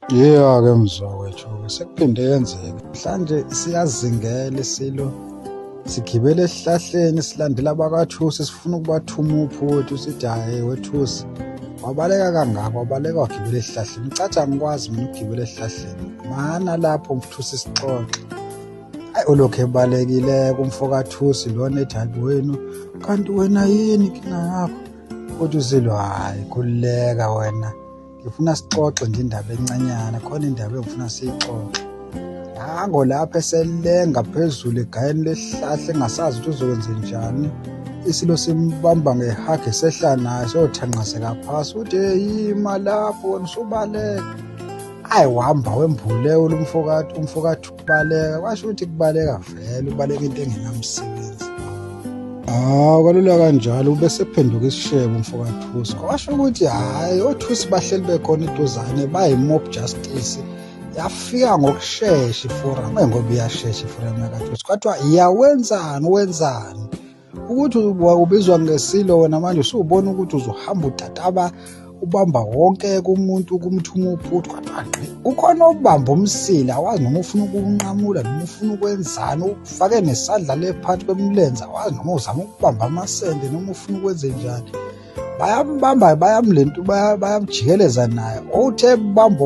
Yeah-ke mzawethu-ke sekuphinde yenzeke. Mhlanje siyazingela isilo, sigibele esihlahleni silandela abakwaThusi sifuna ukubathuma uphuthi sithi hhayi wethusi wabaleka kangaka, wabaleka wagibela esihlahleni. Cathi angikwazi mina ukugibela esihlahleni, mana lapho mthusi sixoxe. Hayi ulokhu ebalekile-ke umfokathusi lona ethi hayi wenu, kanti wena yini inkinga yakho? Uthi uZilo hhayi khululeka wena, ngifuna sixoxe nje indaba encanyana, khona indaba engifuna siyixoxe. Nango lapho eselenga phezulu egayeni lesihlahla engasazi ukuthi uzokwenze njani. Isilo simbamba ngehage sehla naye seyothanqazeka phasi. Uthi yima lapho wena usubaleka. Ayi wahamba wembuleka umfokathu ubaleka. Kwasho ukuthi kubaleka vele, ubaleka into engenamsebenzi. Kwalula kanjalo ube sephenduka isishebo umfokathusi. Kwasho ukuthi hhayi othusi bahleli bekhona iduzane bayi-mob justice. Yafika ngokushesha iforamu, ngoba iyashesha iforamu yakwaThusi. Kwathiwa wenzani? Ukuthi ubizwa ngesilo wena manje usubona ukuthi uzohamba utataba ubamba wonke kumuntu kumthuma uphuthi. Kwathiwa ukhona ubamba umsila, awazi noma ufuna ukuwunqamula noma ufuna ukwenzani, ufake nesandla le phakathi kwemlenze, awazi noma uzama ukubamba amasende noma ufuna ukwenze njani. Bayambamba bayamjikeleza naye. Uthe bamba